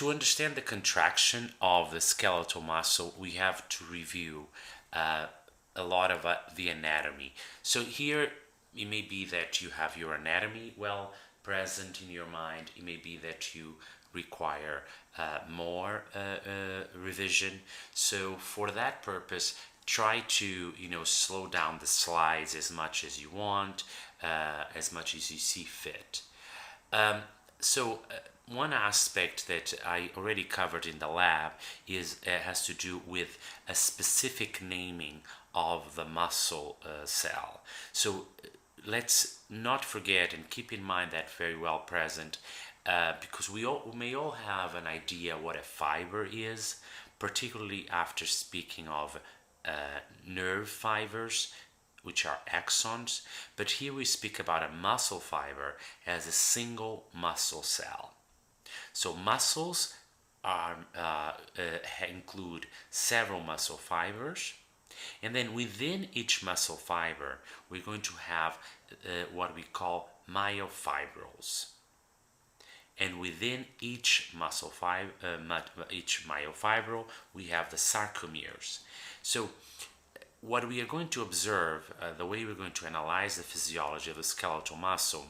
To understand the contraction of the skeletal muscle, we have to review uh, a lot of the anatomy. So here, it may be that you have your anatomy well present in your mind. It may be that you require more revision. So for that purpose, try to slow down the slides as much as you want, as much as you see fit. So one aspect that I already covered in the lab is has to do with a specific naming of the muscle cell. So let's not forget and keep in mind that very well present, because we may all have an idea what a fiber is, particularly after speaking of nerve fibers, which are axons, but here we speak about a muscle fiber as a single muscle cell. So muscles include several muscle fibers, and then within each muscle fiber, we're going to have what we call myofibrils. And within each each myofibril, we have the sarcomeres. So what we are going to observe, the way we're going to analyze the physiology of the skeletal muscle,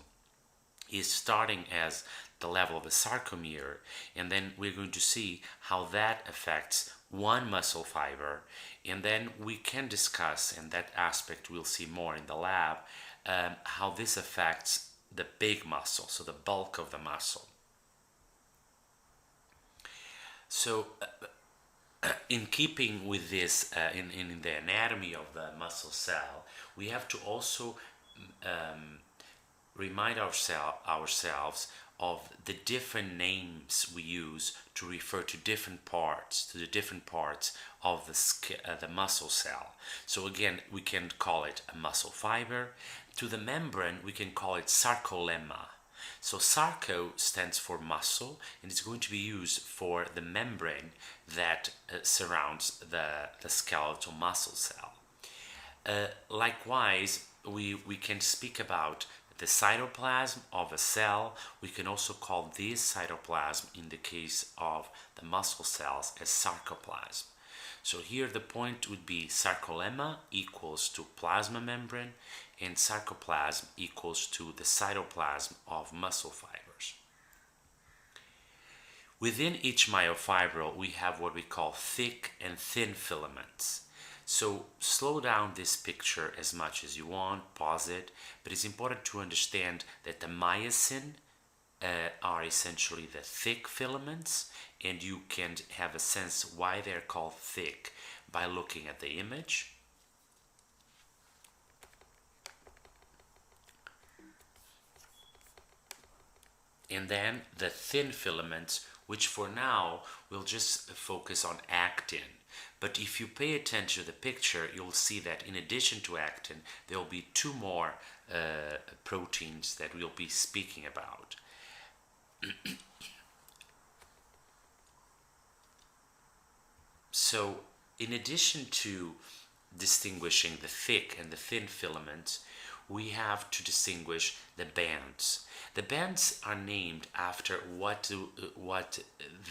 is starting as the level of the sarcomere, and then we're going to see how that affects one muscle fiber, and then we can discuss, and that aspect we'll see more in the lab, how this affects the big muscle, so the bulk of the muscle. So in keeping with this, in the anatomy of the muscle cell, we have to also remind ourselves of the different names we use to refer to different parts, of the muscle cell. So again, we can call it a muscle fiber. To the membrane, we can call it sarcolemma. So sarco stands for muscle, and it's going to be used for the membrane that surrounds the skeletal muscle cell. Likewise, we can speak about the cytoplasm of a cell. We can also call this cytoplasm, in the case of the muscle cells, as sarcoplasm. So here the point would be sarcolemma equals to plasma membrane, and sarcoplasm equals to the cytoplasm of muscle fibers. Within each myofibril, we have what we call thick and thin filaments. So slow down this picture as much as you want, pause it, but it's important to understand that the myosin are essentially the thick filaments, and you can have a sense why they're called thick by looking at the image. And then the thin filaments, which for now we'll just focus on actin. But if you pay attention to the picture, you'll see that in addition to actin, there will be two more proteins that we'll be speaking about. So, in addition to distinguishing the thick and the thin filaments, we have to distinguish the bands. The bands are named after what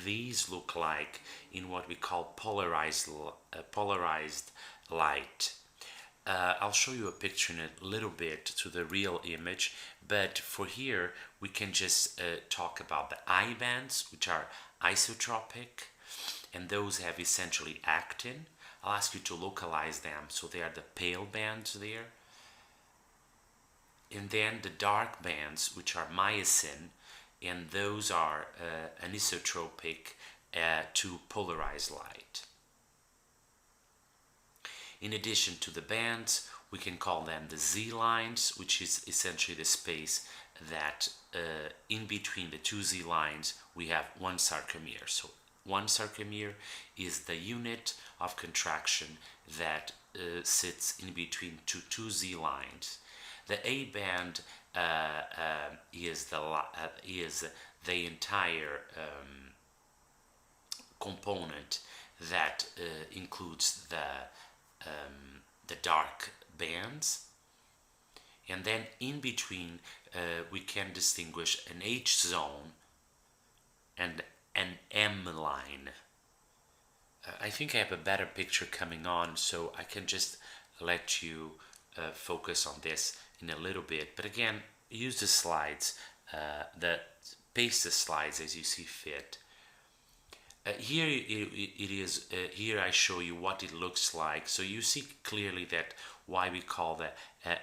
these look like in what we call polarized light. I'll show you a picture in a little bit to the real image, but for here we can just talk about the I bands, which are isotropic, and those have essentially actin. I'll ask you to localize them, so they are the pale bands there. And then the dark bands, which are myosin, and those are anisotropic to polarized light. In addition to the bands, we can call them the Z lines, which is essentially the space that in between the two Z lines we have one sarcomere. So one sarcomere is the unit of contraction that sits in between two Z lines. The A band is the entire component that includes the dark bands, and then in between we can distinguish an H zone and an M M line. I think I have a better picture coming on, so I can just let you focus on this in a little bit. But again, use the slides, paste the slides as you see fit. Here it is. Here I show you what it looks like. So you see clearly that why we call the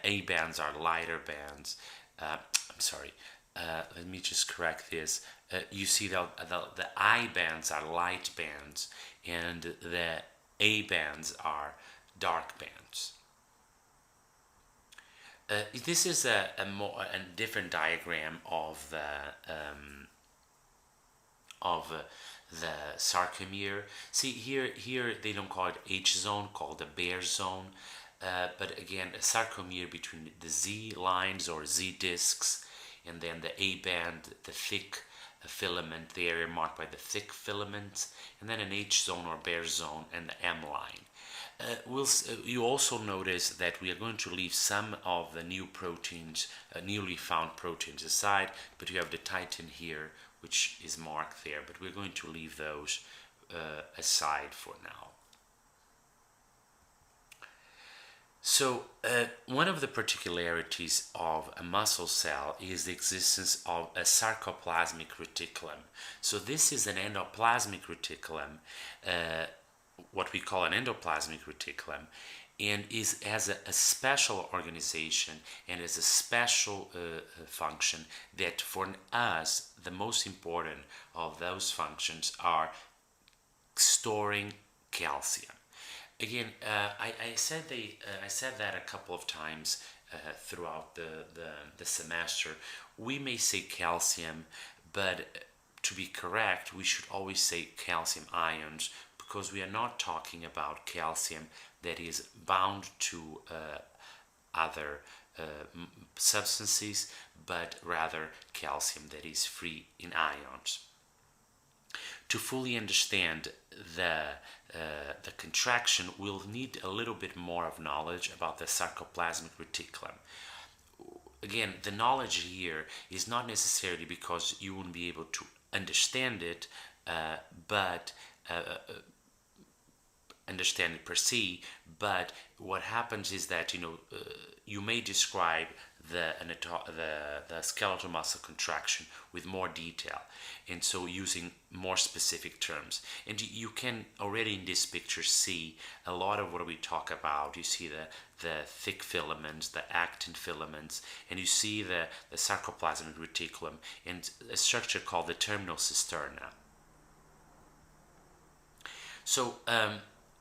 A bands are lighter bands. I'm sorry. Let me just correct this. You see the I bands are light bands, and the A bands are dark bands. This is a different diagram of the sarcomere. See here they don't call it H zone, called the bare zone. But again, a sarcomere between the Z lines or Z discs, and then the A band, the thick filament, the area marked by the thick filaments, and then an H zone or bare zone, and the M line. You also notice that we are going to leave some of the new proteins, newly found proteins aside, but you have the titin here, which is marked there, but we're going to leave those aside for now. So one of the particularities of a muscle cell is the existence of a sarcoplasmic reticulum. So this is an endoplasmic reticulum, what we call an endoplasmic reticulum, and has a special organization and has a special function that for us the most important of those functions are storing calcium. Again, I said that a couple of times throughout the semester. We may say calcium, but to be correct, we should always say calcium ions, because we are not talking about calcium that is bound to other substances, but rather calcium that is free in ions. To fully understand the contraction, we'll need a little bit more of knowledge about the sarcoplasmic reticulum. Again, the knowledge here is not necessarily because you won't be able to understand it, but understand it per se, but what happens is that you may describe the skeletal muscle contraction with more detail, and so using more specific terms. And you can already in this picture see a lot of what we talk about. You see the thick filaments, the actin filaments, and you see the sarcoplasmic reticulum and a structure called the terminal cisterna. So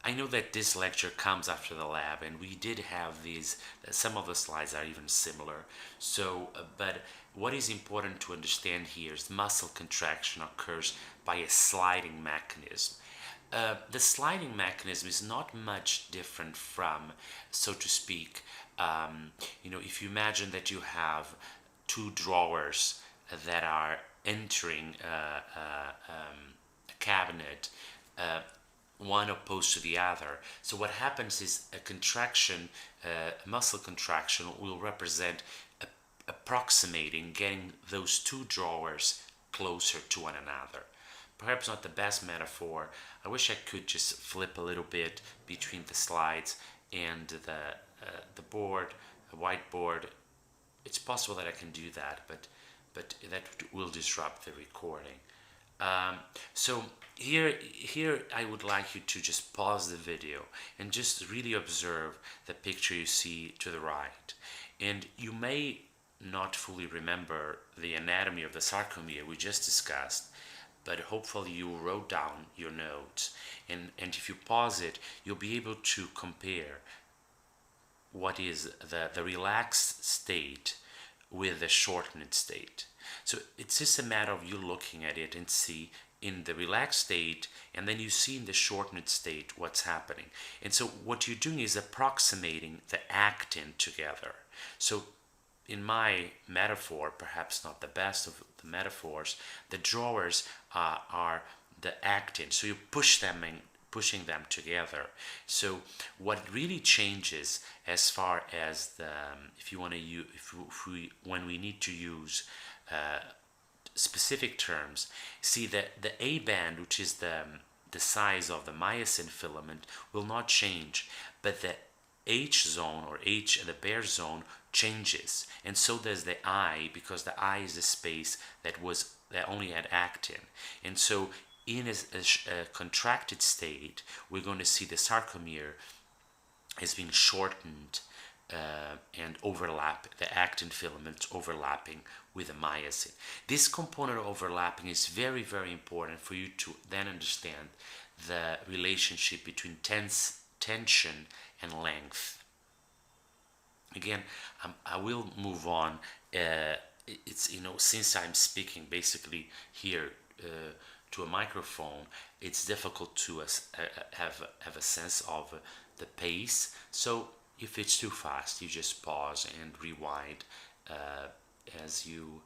I know that this lecture comes after the lab, and we did have these, some of the slides are even similar. So, but what is important to understand here is muscle contraction occurs by a sliding mechanism. The sliding mechanism is not much different from, so to speak, if you imagine that you have two drawers that are entering a cabinet, one opposed to the other. So what happens is a contraction, muscle contraction will represent approximating, getting those two drawers closer to one another. Perhaps not the best metaphor. I wish I could just flip a little bit between the slides and the board, the whiteboard. It's possible that I can do that, but that will disrupt the recording. So here I would like you to just pause the video and just really observe the picture you see to the right. And you may not fully remember the anatomy of the sarcomere we just discussed, but hopefully you wrote down your notes, and if you pause it, you'll be able to compare what is the relaxed state with the shortened state. So it's just a matter of you looking at it and see in the relaxed state, and then you see in the shortened state what's happening. And so what you're doing is approximating the actin together. So in my metaphor, perhaps not the best of the metaphors, the drawers are the actin. So you pushing them together. So what really changes as far as the when we need to use specific terms, see that the A band, which is the size of the myosin filament, will not change, but the H zone, or H, the bare zone, changes, and so does the I, because the I is the space that only had actin. And so in a contracted state, we're going to see the sarcomere is being shortened, and overlap, the actin filaments overlapping with the myosin. This component overlapping is very, very important for you to then understand the relationship between tension and length. Again, I will move on. It's, since I'm speaking basically here to a microphone, it's difficult to have a sense of the pace. So if it's too fast, you just pause and rewind as you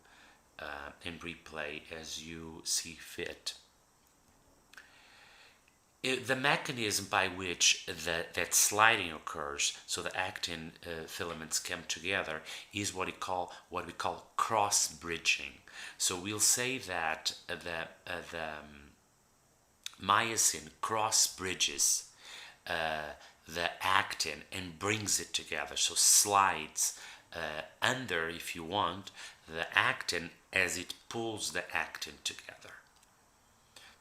and replay as you see fit. The mechanism by which that sliding occurs, so the actin filaments come together, is what we call cross bridging. So we'll say that the myosin cross bridges the actin and brings it together, so slides under, if you want, the actin as it pulls the actin together.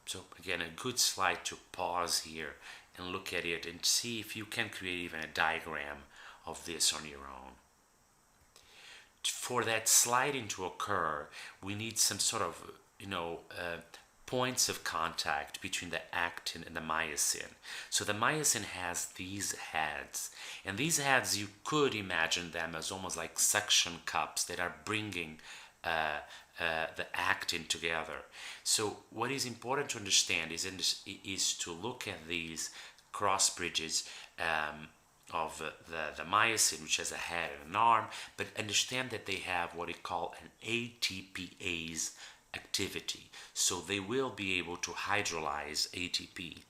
So again, a good slide to pause here and look at it and see if you can create even a diagram of this on your own. For that sliding to occur, we need some sort of, points of contact between the actin and the myosin. So the myosin has these heads, and these heads, you could imagine them as almost like suction cups that are bringing the actin together. So what is important to understand is to look at these cross bridges of the myosin, which has a head and an arm, but understand that they have what we call an ATPase activity. So they will be able to hydrolyze ATP.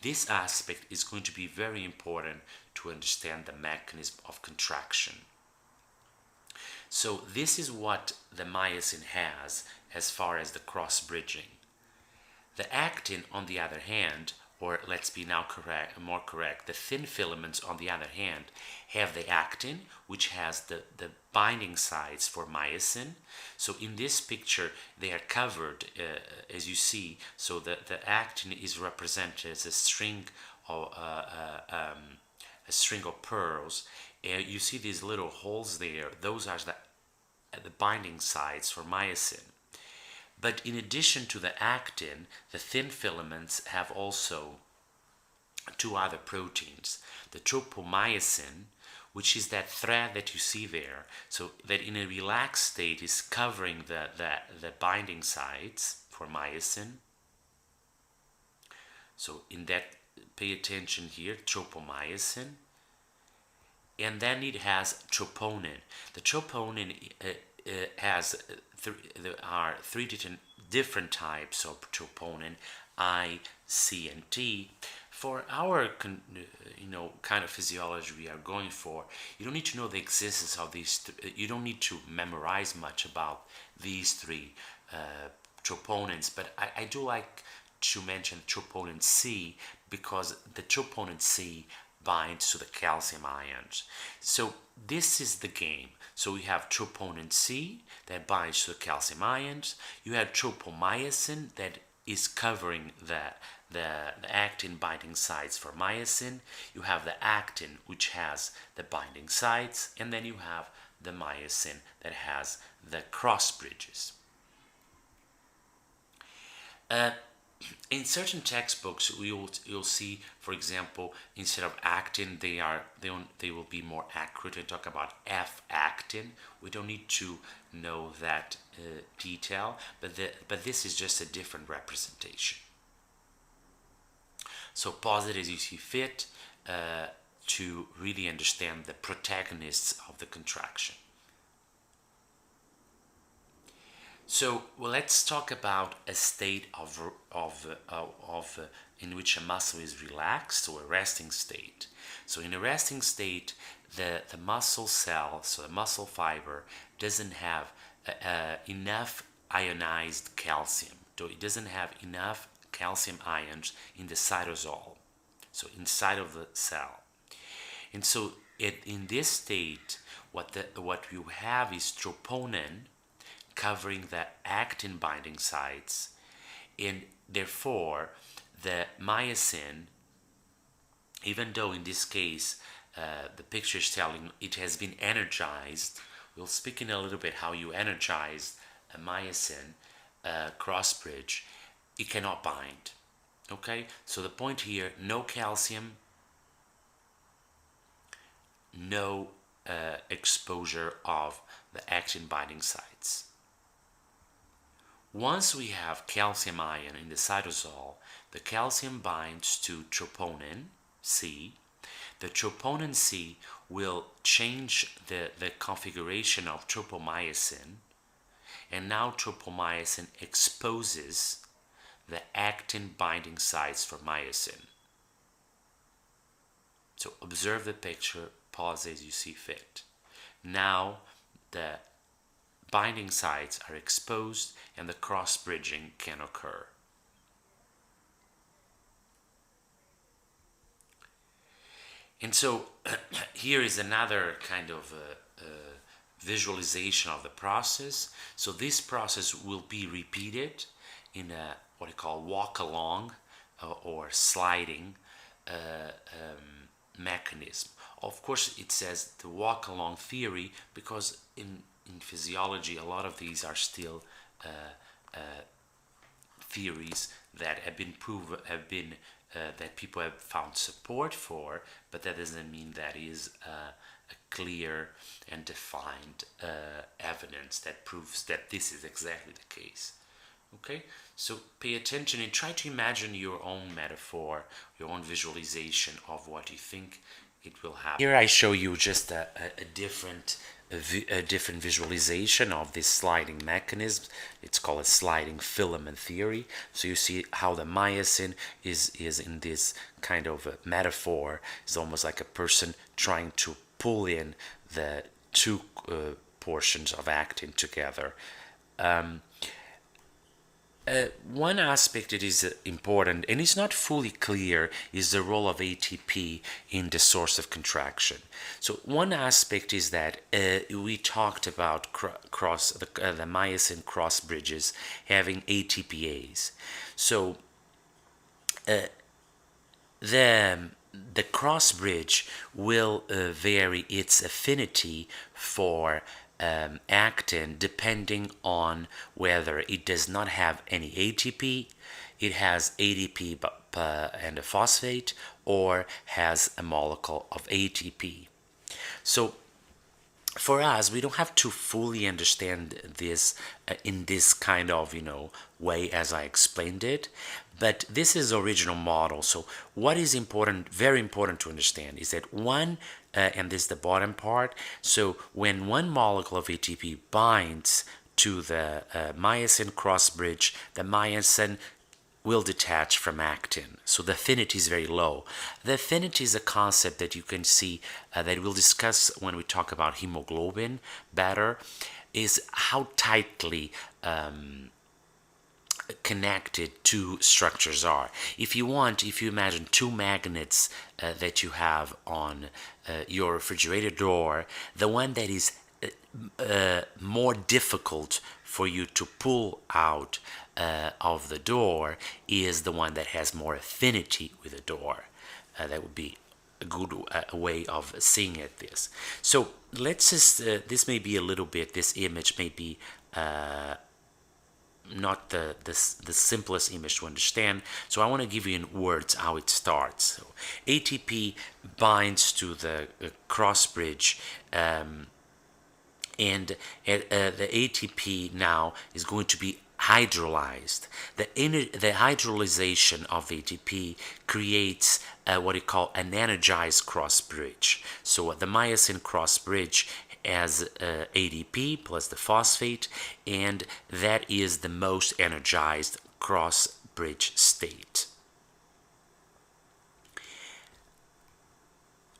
This aspect is going to be very important to understand the mechanism of contraction. So this is what the myosin has as far as the cross bridging. The actin, on the other hand, or let's be now more correct, the thin filaments, on the other hand, have the actin, which has the binding sites for myosin. So in this picture, they are covered, as you see. So the actin is represented as a string of pearls. You see these little holes there. Those are the binding sites for myosin. But in addition to the actin, the thin filaments have also two other proteins. The tropomyosin, which is that thread that you see there, so that in a relaxed state is covering the binding sites for myosin. So in that, pay attention here, tropomyosin. And then it has troponin. The troponin there are three different types of troponin, I, C, and T. For our kind of physiology we are going for, you don't need to know the existence of these. You don't need to memorize much about these three troponins. But I do like to mention troponin C, because the troponin C binds to the calcium ions. So this is the game. So we have troponin C that binds to the calcium ions. You have tropomyosin that is covering the actin binding sites for myosin. You have the actin, which has the binding sites, and then you have the myosin that has the cross bridges. In certain textbooks, you'll see, for example, instead of actin, they will be more accurate and talk about F-actin. We don't need to know that detail, but this is just a different representation. So pause it as you see fit to really understand the protagonists of the contraction. So let's talk about a state in which a muscle is relaxed, or a resting state. So in a resting state, the muscle cell, so the muscle fiber, doesn't have enough ionized calcium. So it doesn't have enough calcium ions in the cytosol, so inside of the cell. And so in this state, what you have is troponin covering the actin binding sites, and therefore the myosin, even though in this case the picture is telling it has been energized, we'll speak in a little bit how you energize a myosin cross bridge, it cannot bind. Okay, so the point here, no calcium, no exposure of the actin binding sites. Once we have calcium ion in the cytosol, the calcium binds to troponin C. The troponin C will change the configuration of tropomyosin, and now tropomyosin exposes the actin binding sites for myosin. So observe the picture, pause as you see fit. Now the binding sites are exposed and the cross bridging can occur. And so here is another kind of visualization of the process. So this process will be repeated in a what I call walk along or sliding mechanism. Of course, it says the walk along theory because in physiology a lot of these are still theories that have been proven, that people have found support for, but that doesn't mean that is a clear and defined evidence that proves that this is exactly the case. Okay, so pay attention and try to imagine your own metaphor, your own visualization of what you think it will happen. Here I show you just a different visualization of this sliding mechanism. It's called a sliding filament theory. So you see how the myosin is in this kind of a metaphor. It's almost like a person trying to pull in the two portions of actin together. One aspect that is important and is not fully clear is the role of ATP in the source of contraction. So one aspect is that we talked about the myosin cross bridges having ATPase. So the cross bridge will vary its affinity for actin depending on whether it does not have any ATP, it has ADP and a phosphate, or has a molecule of ATP. So for us, we don't have to fully understand this in this kind of way as I explained it, but this is the original model. So what is important, very important to understand, is that and this is the bottom part, so when one molecule of ATP binds to the myosin cross bridge, the myosin will detach from actin. So the affinity is very low. The affinity is a concept that you can see that we'll discuss when we talk about hemoglobin better, is how tightly connected two structures are. If you imagine two magnets that you have on your refrigerator door, the one that is more difficult for you to pull out of the door is the one that has more affinity with the door. That would be a good way of seeing it. This. So let's just. This may be a little bit. This image may be not the simplest image to understand. So I want to give you in words how it starts. So ATP binds to the cross bridge. And the ATP now is going to be hydrolyzed. The hydrolyzation of ATP creates what we call an energized cross bridge. So the myosin cross bridge has ADP plus the phosphate, and that is the most energized cross bridge state.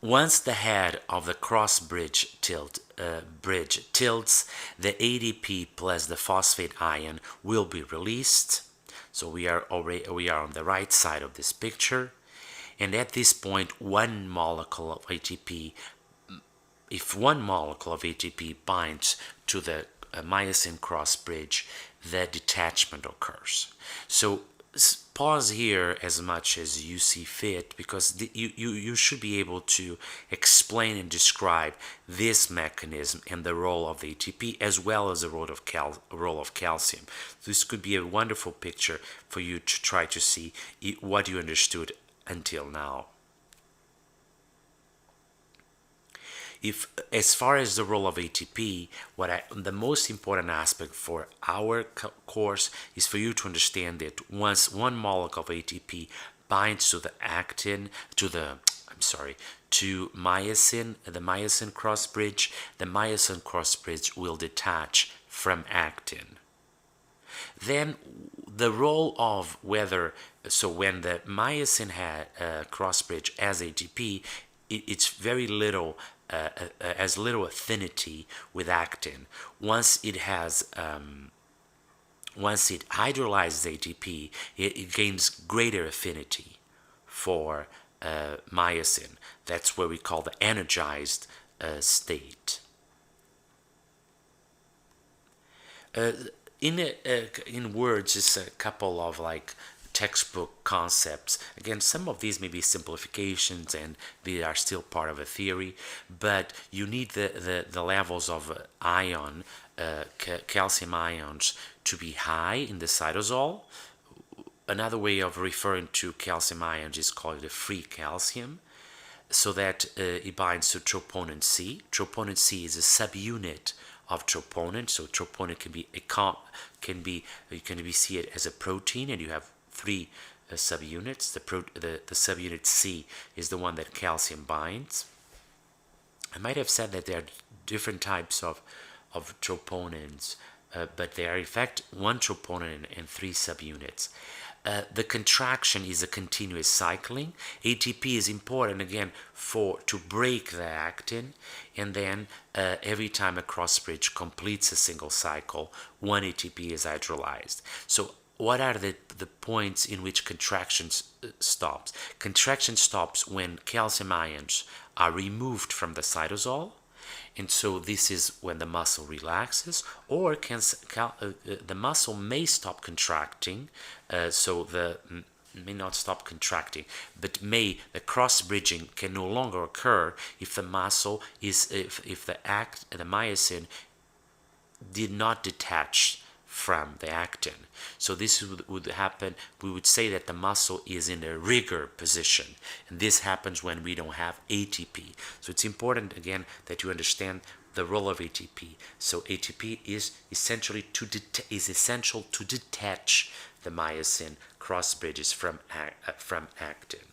Once the head of the cross bridge tilts, the ADP plus the phosphate ion will be released. So we are on the right side of this picture, and at this point, one molecule of ATP, if one molecule of ATP binds to the myosin cross bridge, the detachment occurs. So pause here as much as you see fit, because you should be able to explain and describe this mechanism and the role of the ATP as well as the role of calcium. This could be a wonderful picture for you to try to see what you understood until now. If, as far as the role of ATP, the most important aspect for our course is for you to understand that once one molecule of ATP binds to the actin, to myosin, the myosin cross bridge, the myosin cross bridge will detach from actin. Then the role of when the myosin cross bridge has ATP, it's very little, as little affinity with actin. Once it hydrolyzes ATP, it gains greater affinity for myosin. That's what we call the energized state. In words, just a couple of textbook concepts. Again, some of these may be simplifications and they are still part of a theory, but you need the levels of calcium ions to be high in the cytosol. Another way of referring to calcium ions is called the free calcium, so that it binds to troponin C. Troponin C is a subunit of troponin. So troponin you can see it as a protein, and you have three subunits. The subunit C is the one that calcium binds. I might have said that there are different types of troponins, but they are in fact one troponin and three subunits. The contraction is a continuous cycling. ATP is important again to break the actin, and then every time a cross bridge completes a single cycle, one ATP is hydrolyzed. So what are the points in which contraction stops? Contraction stops when calcium ions are removed from the cytosol, and so this is when the muscle relaxes, or the muscle may stop contracting, may not stop contracting, but the cross bridging can no longer occur if the myosin did not detach from the actin. So this would happen. We would say that the muscle is in a rigor position, and this happens when we don't have ATP. So it's important again that you understand the role of ATP. So ATP is essential to detach the myosin cross bridges from actin.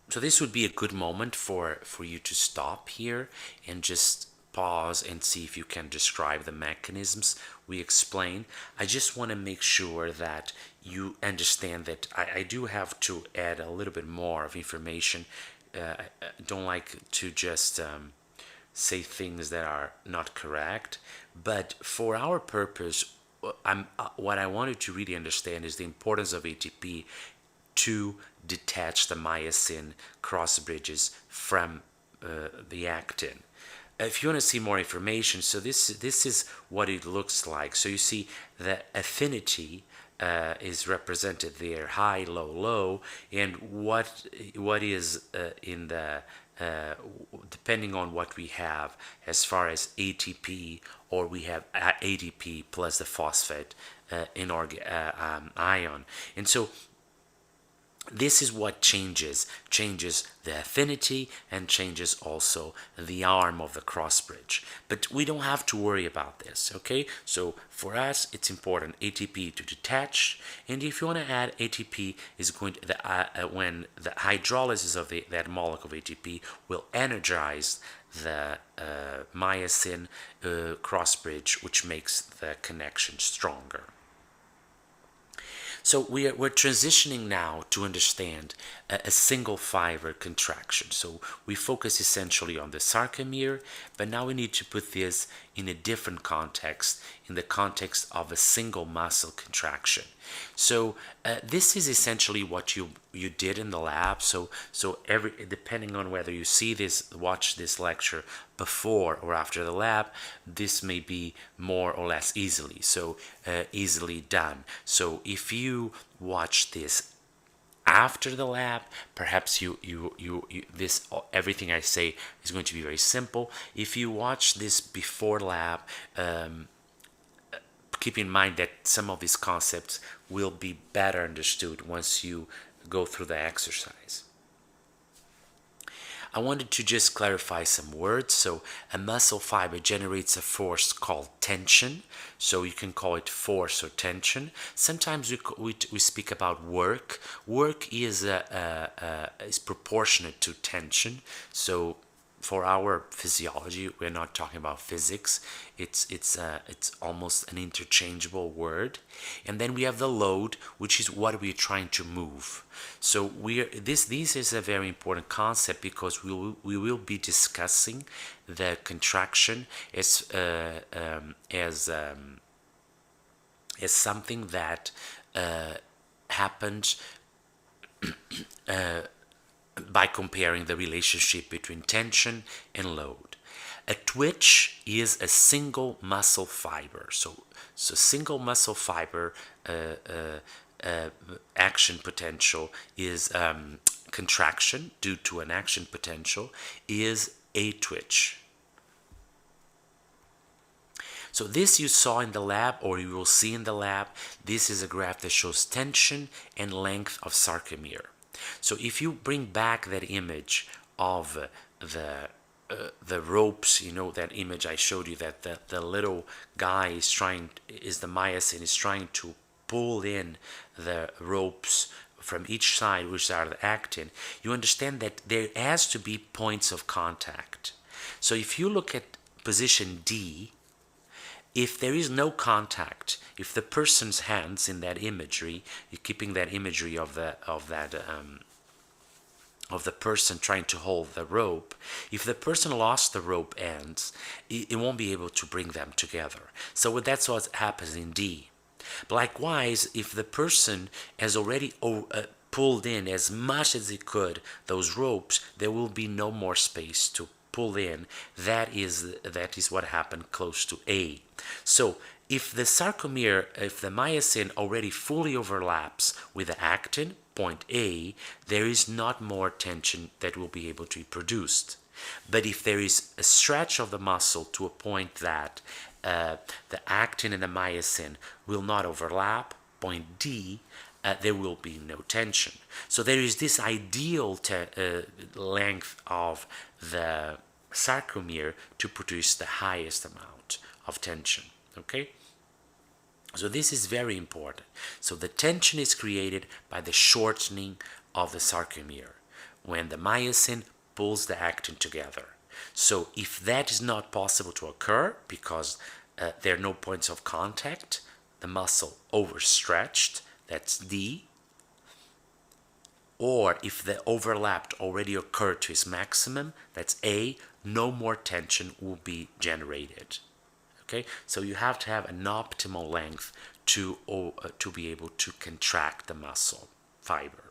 So this would be a good moment for you to stop here and just pause and see if you can describe the mechanisms we explain. I just want to make sure that you understand that I do have to add a little bit more of information. I don't like to just say things that are not correct, but for our purpose, what I wanted to really understand is the importance of ATP to detach the myosin cross bridges from the actin. If you want to see more information, so this is what it looks like. So you see the affinity is represented there, high, low, low, and what is in the depending on what we have as far as ATP, or we have ADP plus the phosphate ion, and so this is what changes the affinity and changes also the arm of the cross bridge. But we don't have to worry about this, okay? So for us, it's important ATP to detach, and if you want to add ATP, is going to when the hydrolysis of that molecule of ATP will energize the myosin cross bridge, which makes the connection stronger. So we're transitioning now to understand a single fiber contraction. So we focus essentially on the sarcomere, but now we need to put this in a different context, in the context of a single muscle contraction. So this is essentially what you did in the lab. So every, depending on whether you see this, watch this lecture before or after the lab, this may be more or less easily done. So if you watch this after the lab, perhaps you this everything I say is going to be very simple. If you watch this before lab, keep in mind that some of these concepts will be better understood once you go through the exercise. I wanted to just clarify some words. So a muscle fiber generates a force called tension. So you can call it force or tension. Sometimes we speak about work. Work is proportionate to tension. So for our physiology, we're not talking about physics. It's almost an interchangeable word. And then we have the load, which is what we're trying to move. So this is a very important concept because we will be discussing the contraction as something that happens by comparing the relationship between tension and load. A twitch is a single muscle fiber. So single muscle fiber action potential is contraction due to an action potential is a twitch. So this you saw in the lab, or you will see in the lab. This is a graph that shows tension and length of sarcomere. So if you bring back that image of the ropes, that image I showed you, that the little guy is the myosin is trying to pull in the ropes from each side, which are the actin, you understand that there has to be points of contact. So if you look at position D, if there is no contact, if the person's hands in that imagery, you're keeping that imagery of the person trying to hold the rope, if the person lost the rope ends, it won't be able to bring them together. So that's what happens in D. Likewise, if the person has already pulled in as much as he could those ropes, there will be no more space to pull in. That is what happened close to A. So if the sarcomere, if the myosin already fully overlaps with the actin, point A, there is not more tension that will be able to be produced. But if there is a stretch of the muscle to a point that the actin and the myosin will not overlap, point D, there will be no tension. So there is this ideal length of the sarcomere to produce the highest amount of tension. Okay? So this is very important. So the tension is created by the shortening of the sarcomere when the myosin pulls the actin together. So if that is not possible to occur because there are no points of contact, the muscle overstretched, that's D, or if the overlap already occurred to its maximum, that's A, no more tension will be generated. Okay, so you have to have an optimal length to be able to contract the muscle fiber.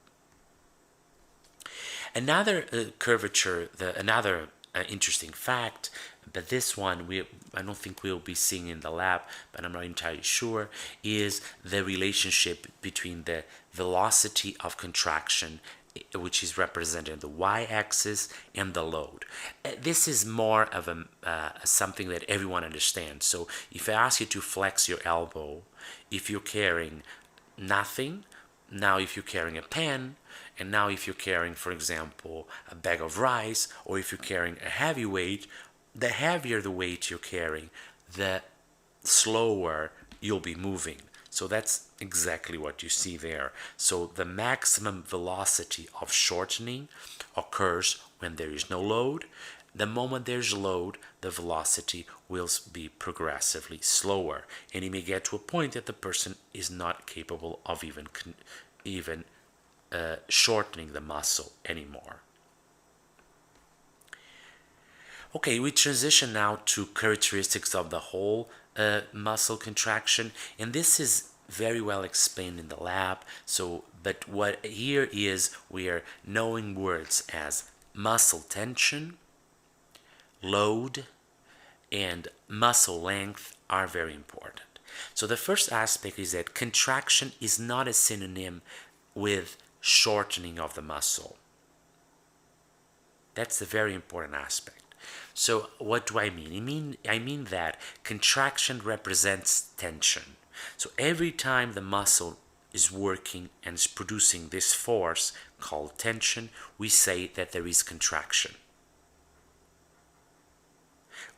Another curvature, another interesting fact, but this one I don't think we'll be seeing in the lab, but I'm not entirely sure, is the relationship between the velocity of contraction, which is represented in the y-axis, and the load. This is more of something that everyone understands. So if I ask you to flex your elbow, if you're carrying nothing, now if you're carrying a pen, and now if you're carrying, for example, a bag of rice, or if you're carrying a heavy weight, the heavier the weight you're carrying, the slower you'll be moving. So that's exactly what you see there. So the maximum velocity of shortening occurs when there is no load, The moment there's load, the velocity will be progressively slower, and you may get to a point that the person is not capable of even shortening the muscle anymore. Okay, we transition now to characteristics of the whole muscle contraction, and this is very well explained in the lab. So, but what here is we are knowing words as muscle tension, load, and muscle length are very important. So the first aspect is that contraction is not a synonym with shortening of the muscle. That's a very important aspect. So what do I mean? I mean that contraction represents tension. So every time the muscle is working and is producing this force called tension, we say that there is contraction.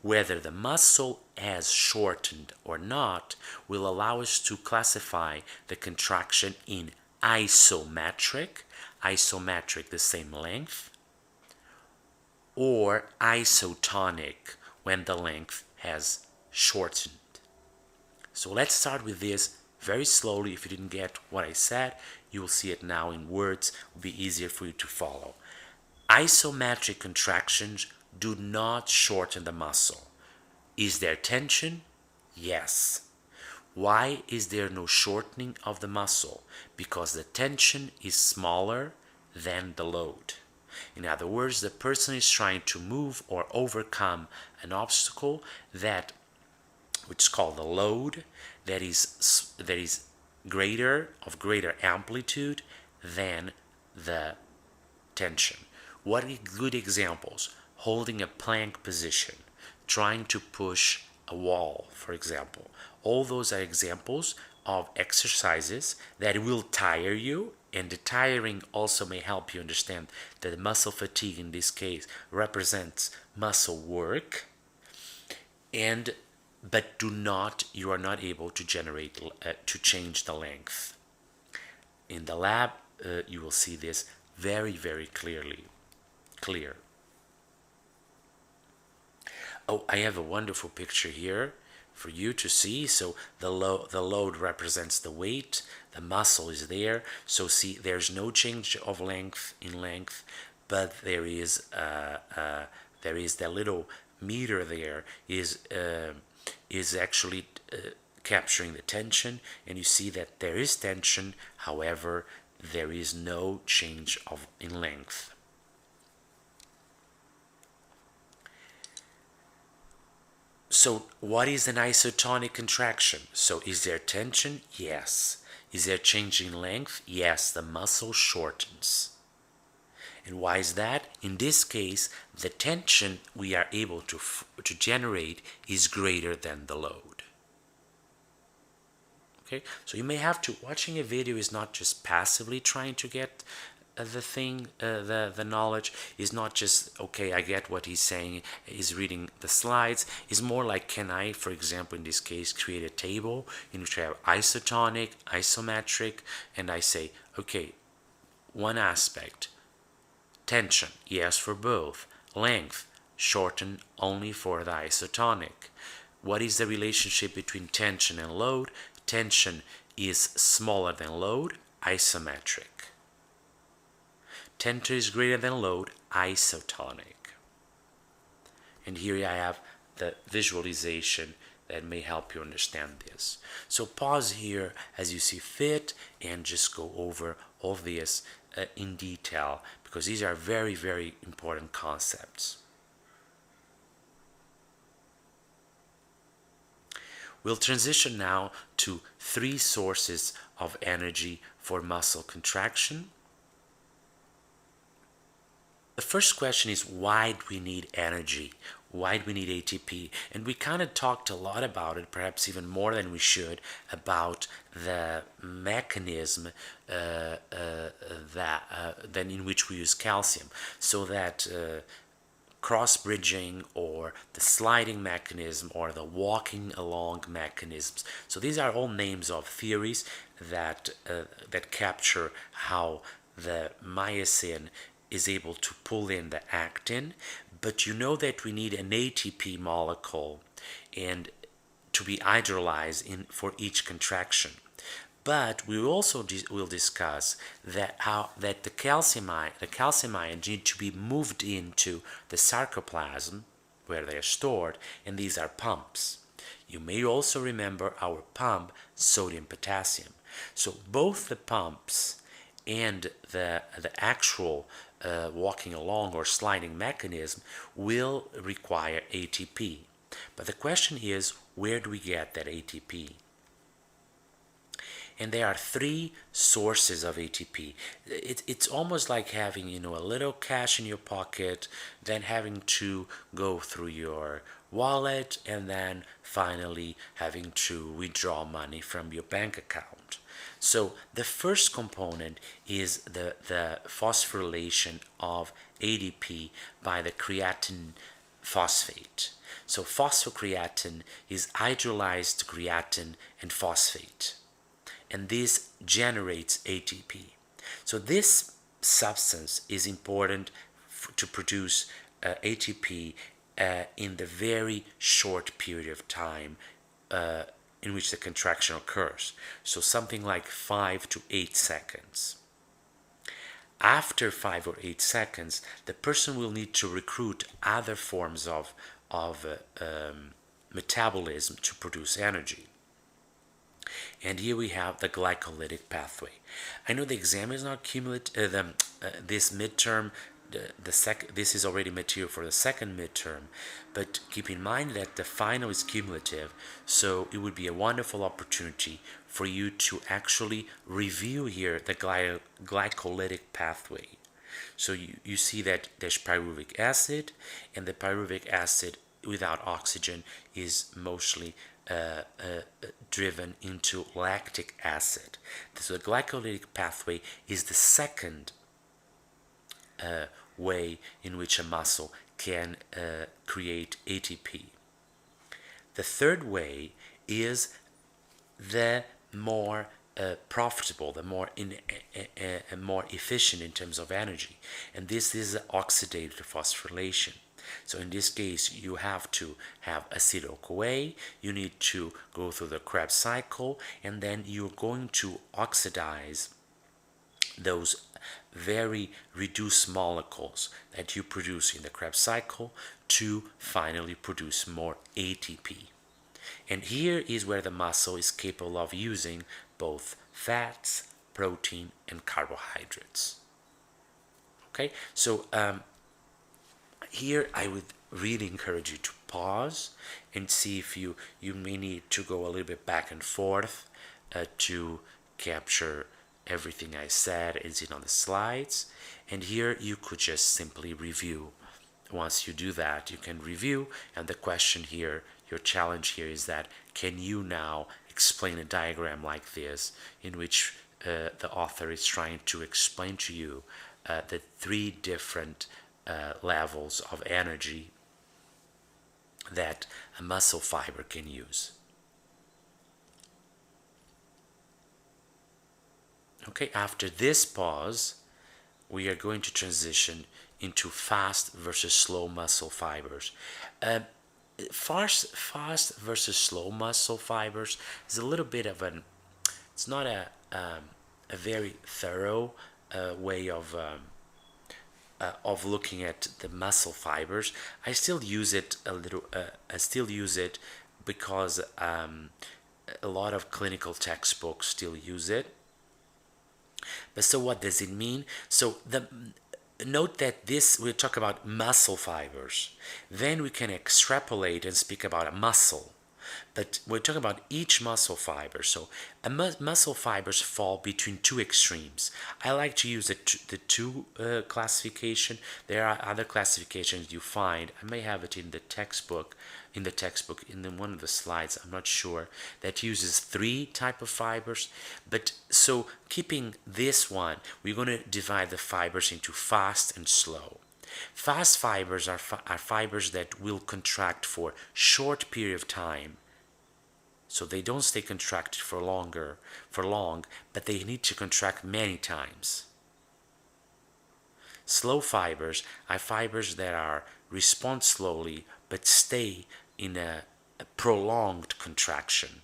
Whether the muscle has shortened or not will allow us to classify the contraction in isometric the same length, or isotonic when the length has shortened. So let's start with this very slowly. If you didn't get what I said, you will see it now in words. It will be easier for you to follow. Isometric contractions do not shorten the muscle. Is there tension? Yes. Why is there no shortening of the muscle? Because the tension is smaller than the load. In other words, the person is trying to move or overcome an obstacle which is called the load, that is greater amplitude than the tension. What are good examples? Holding a plank position, trying to push a wall, for example. All those are examples of exercises that will tire you, and the tiring also may help you understand that the muscle fatigue in this case represents muscle work, but you are not able to change the length. In the lab, you will see this very, very clear. Oh, I have a wonderful picture here for you to see. So the load represents the weight, the muscle is there. So see, there's no change of length, but there is that little meter there is actually capturing the tension, and you see that there is tension. However, there is no change in length. So what is an isotonic contraction? So is there tension? Yes. Is there change in length? Yes, the muscle shortens. And why is that? In this case, the tension we are able to generate is greater than the load. Okay, so you may have to, watching a video is not just passively trying to get the knowledge, is not just, okay, I get what he's saying, he's reading the slides. Is more like, can I, for example, in this case, create a table in which I have isotonic, isometric, and I say, okay, one aspect, tension, yes for both, length, shorten only for the isotonic. What is the relationship between tension and load? Tension is smaller than load, isometric. Tension is greater than load, isotonic. And here I have the visualization that may help you understand this. So pause here as you see fit and just go over all this in detail, because these are very, very important concepts. We'll transition now to 3 sources of energy for muscle contraction. The first question is, why do we need energy? Why do we need ATP? And we kind of talked a lot about it, perhaps even more than we should, about the mechanism than in which we use calcium. So that cross-bridging or the sliding mechanism or the walking along mechanisms. So these are all names of theories that capture how the myosin is able to pull in the actin, but you know that we need an ATP molecule and to be hydrolyzed in for each contraction. But we also will discuss that how that the calcium ions need to be moved into the sarcoplasm where they are stored, and these are pumps. You may also remember our pump sodium potassium. So both the pumps and the actual walking along or sliding mechanism will require ATP. But the question is, where do we get that ATP? And there are three sources of ATP. It's almost like having, a little cash in your pocket, then having to go through your wallet, and then finally having to withdraw money from your bank account. So the first component is the phosphorylation of ADP by the creatine phosphate. So phosphocreatine is hydrolyzed creatine and phosphate, and this generates ATP. So this substance is important to produce ATP in the very short period of time in which the contraction occurs. So something like 5 to 8 seconds. After 5 or 8 seconds, the person will need to recruit other forms of metabolism to produce energy. And here we have the glycolytic pathway. I know the exam is not cumulative. This midterm, this is already material for the second midterm, but keep in mind that the final is cumulative. So it would be a wonderful opportunity for you to actually review here the glycolytic pathway. So you see that there's pyruvic acid, and the pyruvic acid without oxygen is mostly driven into lactic acid. So the glycolytic pathway is the second way in which a muscle can create ATP. The third way is the more profitable, the more more efficient in terms of energy, and this is oxidative phosphorylation. So in this case, you have to have acetyl-CoA, you need to go through the Krebs cycle, and then you're going to oxidize those very reduced molecules that you produce in the Krebs cycle to finally produce more ATP. And here is where the muscle is capable of using both fats, protein, and carbohydrates. Okay, so here I would really encourage you to pause and see if you may need to go a little bit back and forth to capture everything I said is on the slides. And here you could just simply review. Once you do that, you can review, and the question here, your challenge here is that can you now explain a diagram like this in which the author is trying to explain to you the three different levels of energy that a muscle fiber can use. Okay, after this pause, we are going to transition into fast versus slow muscle fibers. Fast versus slow muscle fibers is a little bit of it's not a very thorough way of looking at the muscle fibers. I still use it a little. I still use it because a lot of clinical textbooks still use it. But so what does it mean? So note that we're talking about muscle fibers. Then we can extrapolate and speak about a muscle. But we're talking about each muscle fiber. So muscle fibers fall between two extremes. I like to use the two classification. There are other classifications you find. I may have it in the textbook, in one of the slides, I'm not sure, that uses 3 type of fibers. But so keeping this one, we're going to divide the fibers into fast and slow. Fast fibers are fibers that will contract for short period of time. So they don't stay contracted for long, but they need to contract many times. Slow fibers are fibers that are respond slowly but stay in a prolonged contraction.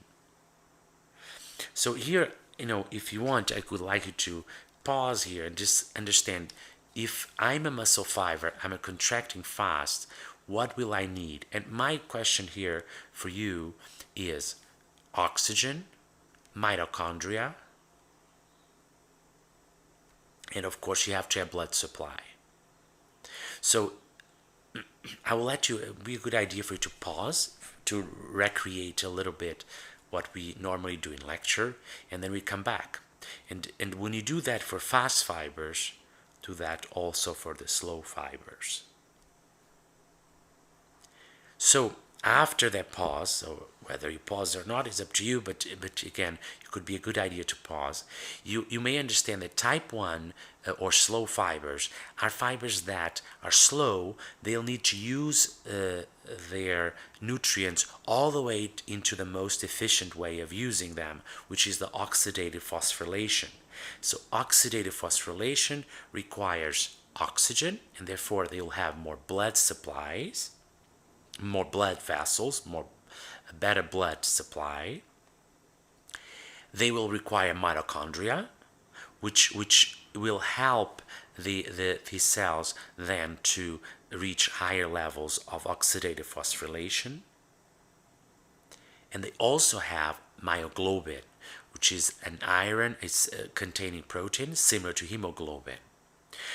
So here, if you want, I would like you to pause here and just understand, if I'm a muscle fiber, I'm a contracting fast, what will I need? And my question here for you is oxygen, mitochondria, and of course you have to have blood supply. So I will let you, it would be a good idea for you to pause, to recreate a little bit what we normally do in lecture, and then we come back. And when you do that for fast fibers, do that also for the slow fibers. So after that pause, so whether you pause or not is up to you, but again, it could be a good idea to pause. You may understand that type 1 or slow fibers are fibers that are slow. They'll need to use their nutrients all the way into the most efficient way of using them, which is the oxidative phosphorylation. So oxidative phosphorylation requires oxygen, and therefore they'll have more blood supplies, more blood vessels, better blood supply. They will require mitochondria, which will help the cells then to reach higher levels of oxidative phosphorylation. And they also have myoglobin, which is an iron, it's containing protein similar to hemoglobin.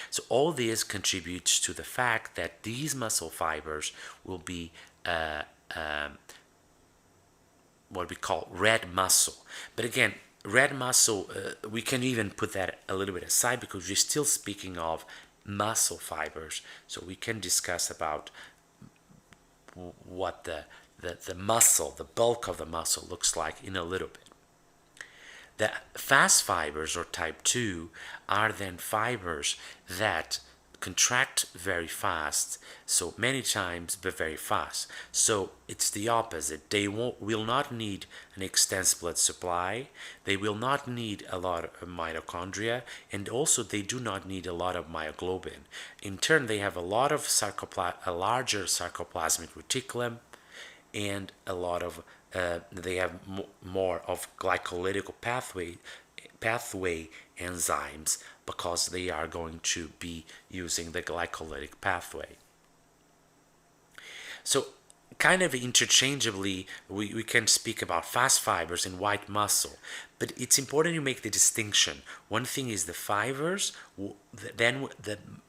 So all this contributes to the fact that these muscle fibers will be what we call red muscle. But again, red muscle, we can even put that a little bit aside because we're still speaking of muscle fibers. So we can discuss about what the muscle, the bulk of the muscle looks like in a little bit. The fast fibers, or type 2, are then fibers that contract very fast, so many times but very fast. So it's the opposite. They will not need an extensive blood supply, they will not need a lot of mitochondria, and also they do not need a lot of myoglobin. In turn, they have a larger sarcoplasmic reticulum, and a lot of they have more of glycolytic pathway enzymes, because they are going to be using the glycolytic pathway. So kind of interchangeably, we can speak about fast fibers and white muscle, but it's important you make the distinction. One thing is the fibers, then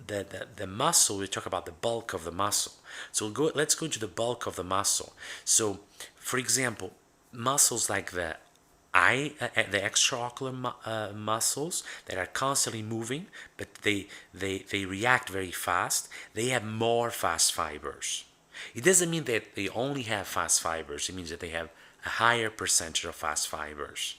the muscle, we talk about the bulk of the muscle. So let's go into the bulk of the muscle. So for example, muscles like the extraocular muscles that are constantly moving, but they react very fast, they have more fast fibers. It doesn't mean that they only have fast fibers, it means that they have a higher percentage of fast fibers.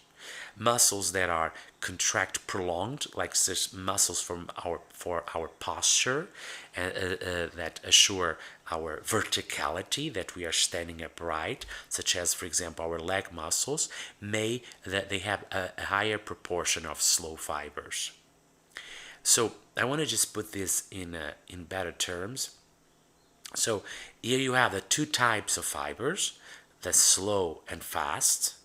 Muscles that are contract prolonged, like muscles for our posture, that assure our verticality, that we are standing upright, such as, for example, our leg muscles, they have a higher proportion of slow fibers. So I want to just put this in better terms. So here you have the two types of fibers, the slow and fast.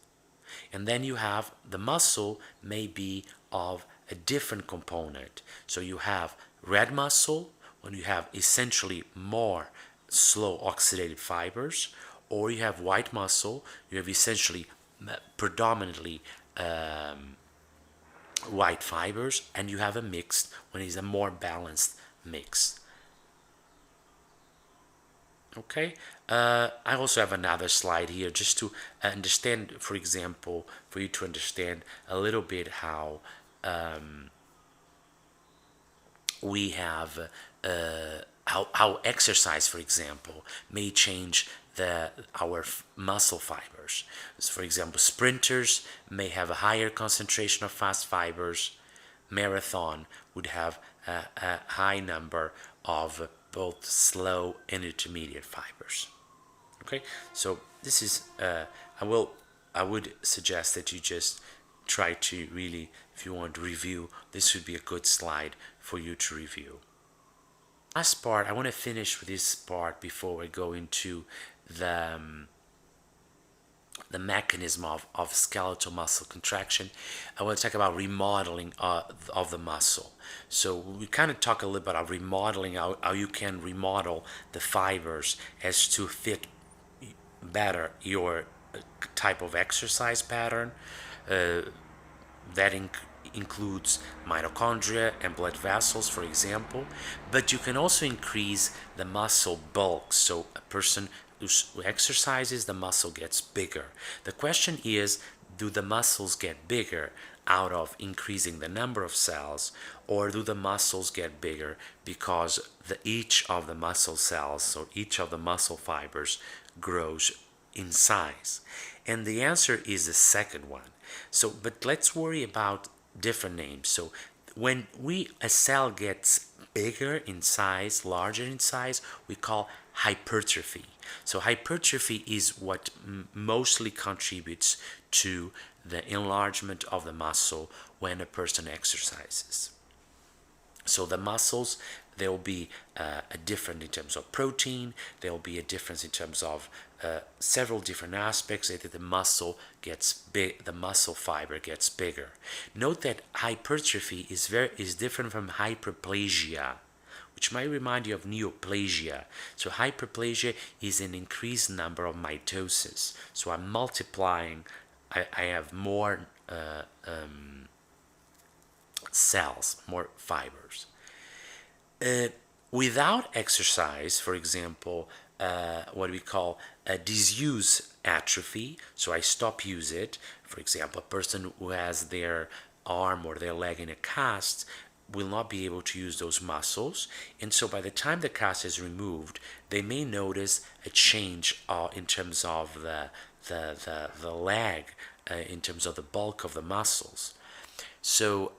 And then you have the muscle may be of a different component. So you have red muscle when you have essentially more slow oxidative fibers, or you have white muscle, you have essentially predominantly white fibers, and you have a mixed when it's a more balanced mix. Okay, I also have another slide here just to understand, for example, for you to understand a little bit how we have how exercise, for example, may change our muscle fibers. So for example, sprinters may have a higher concentration of fast fibers. Marathon would have a high number of both slow and intermediate fibers. Okay, so this is I would suggest that you just try to really, if you want to review, this would be a good slide for you to review. Last part, I want to finish with this part before we go into the the mechanism of skeletal muscle contraction. I want to talk about remodeling of the muscle. So we kind of talk a little bit about remodeling, how you can remodel the fibers as to fit better your type of exercise pattern. That includes mitochondria and blood vessels, for example, but you can also increase the muscle bulk. So a person who exercises, the muscle gets bigger. The question is, do the muscles get bigger out of increasing the number of cells, or do the muscles get bigger because each of the muscle cells or each of the muscle fibers grows in size? And the answer is the second one. So, but let's worry about different names. So, when a cell gets bigger in size, larger in size, we call hypertrophy. So, hypertrophy is what mostly contributes to the enlargement of the muscle when a person exercises. So the muscles, there will be a difference in terms of protein. There will be a difference in terms of several different aspects. That the muscle gets big, the muscle fiber gets bigger. Note that hypertrophy is different from hyperplasia, which might remind you of neoplasia. So hyperplasia is an increased number of mitosis. So I'm multiplying. I have more cells, more fibers. Without exercise, for example, what we call a disuse atrophy, so I stop use it. For example, a person who has their arm or their leg in a cast will not be able to use those muscles, and so by the time the cast is removed, they may notice a change in terms of the leg, in terms of the bulk of the muscles. So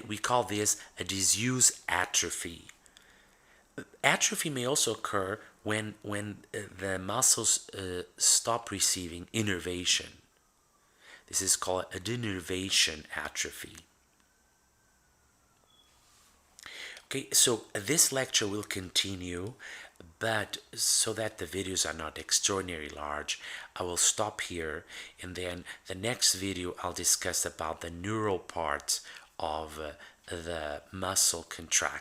we call this a disuse atrophy. Atrophy may also occur when the muscles stop receiving innervation. This is called a denervation atrophy. Okay, so this lecture will continue, but so that the videos are not extraordinarily large, I will stop here, and then the next video I'll discuss about the neural parts of the muscle contraction.